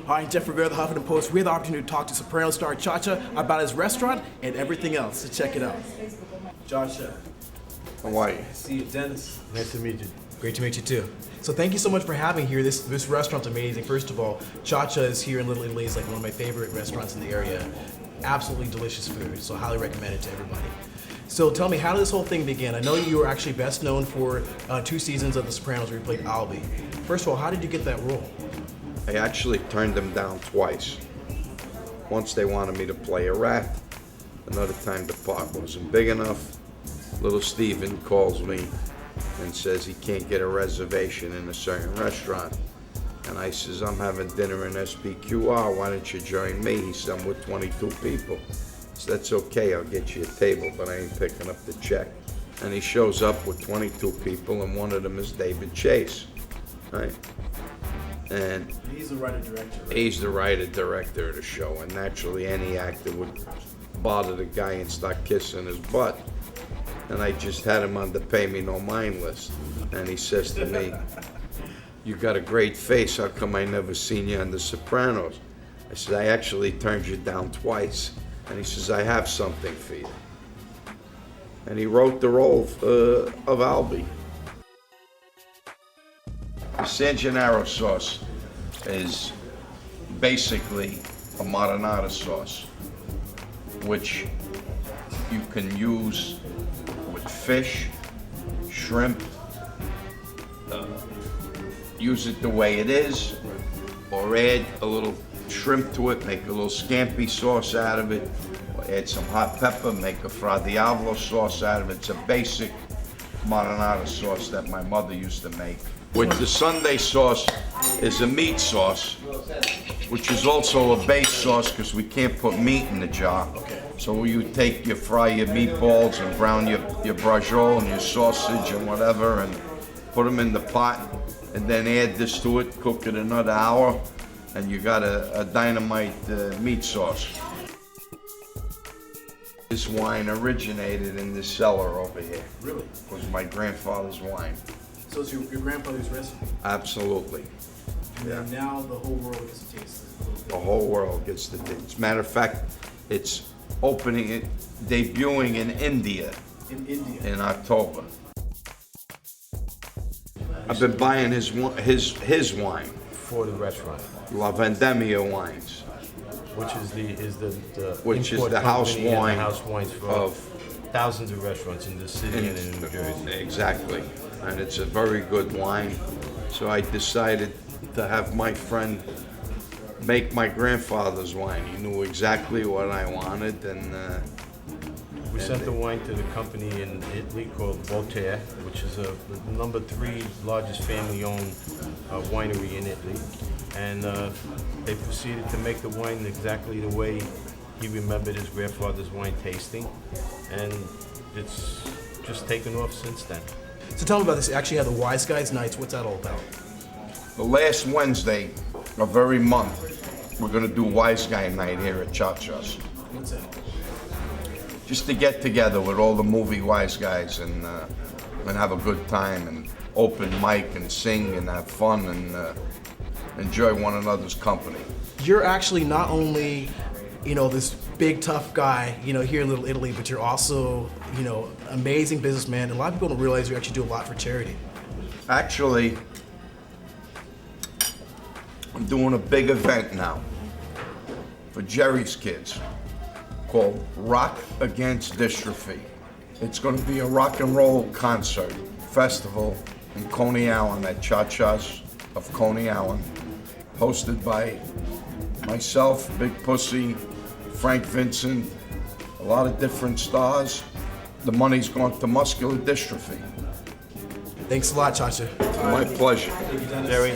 Hi, Jeff Rivera, the Huffington Post. We had the opportunity to talk to Sopranos star Chacha about his restaurant and everything else. So check it out. Chacha. How are you? See you, Dennis. Nice to meet you. Great to meet you too. So thank you so much for having me here. This restaurant's amazing. First of all, Chacha is here in Little Italy. It's like one of my favorite restaurants in the area. Absolutely delicious food, so highly recommend it to everybody. So tell me, how did this whole thing begin? I know you were actually best known for 2 seasons of The Sopranos where you played Albie. First of all, how did you get that role? I actually turned them down twice. Once they wanted me to play a rat. Another time the part wasn't big enough. Little Steven calls me and says he can't get a reservation in a certain restaurant. And I says, I'm having dinner in SPQR, why don't you join me? He said, I'm with 22 people. So that's okay, I'll get you a table, but I ain't picking up the check. And he shows up with 22 people, and one of them is David Chase, right? And he's the writer-director, right? He's the writer-director of the show, and naturally any actor would bother the guy and start kissing his butt. And I just had him on the pay me no mind list. And he says to me, you got a great face, how come I never seen you on The Sopranos? I said, I actually turned you down twice. And he says, I have something for you. And he wrote the role of Albie. The San Gennaro sauce is basically a marinara sauce, which you can use with fish, shrimp, use it the way it is, or add a little shrimp to it, make a little scampi sauce out of it, or add some hot pepper, make a fra diavolo sauce out of it. It's a basic marinara sauce that my mother used to make. With the Sunday sauce is a meat sauce, which is also a base sauce because we can't put meat in the jar. So you fry your meatballs and brown your braciole and your sausage and whatever and put them in the pot and then add this to it, cook it another hour, and you got a dynamite meat sauce. This wine originated in this cellar over here. Really? It was my grandfather's wine. So it's your grandfather's recipe? Absolutely. And then now the whole world gets to taste it. The whole world gets to taste. As a matter of fact, it's debuting in India. In India? In October. I've been buying his wine. For the restaurant. La Vendemmia wines. Which is the Which is import the house company and wine the house wines for of thousands of restaurants in the city and in New Jersey. Exactly. And it's a very good wine. So I decided to have my friend make my grandfather's wine. He knew exactly what I wanted, and We sent the wine to the company in Italy called Voltaire, which is the number 3 largest family-owned winery in Italy. And they proceeded to make the wine exactly the way he remembered his grandfather's wine tasting. And it's just taken off since then. So tell me about this. You actually have the Wise Guys Nights. What's that all about? the last Wednesday of every month, we're gonna do Wise Guy Night here at Chacha's. What's that? Just to get together with all the movie wise guys and have a good time and open mic and sing and have fun and enjoy one another's company. You're actually not only, this big tough guy, here in Little Italy, but you're also, amazing businessman. And a lot of people don't realize you actually do a lot for charity. Actually, I'm doing a big event now for Jerry's kids called Rock Against Dystrophy. It's going to be a rock and roll concert festival in Coney Island at Chacha's of Coney Island, hosted by myself, Big Pussy, Frank Vincent, a lot of different stars. The money's going to muscular dystrophy. Thanks a lot, Chacha. My pleasure. Jerry.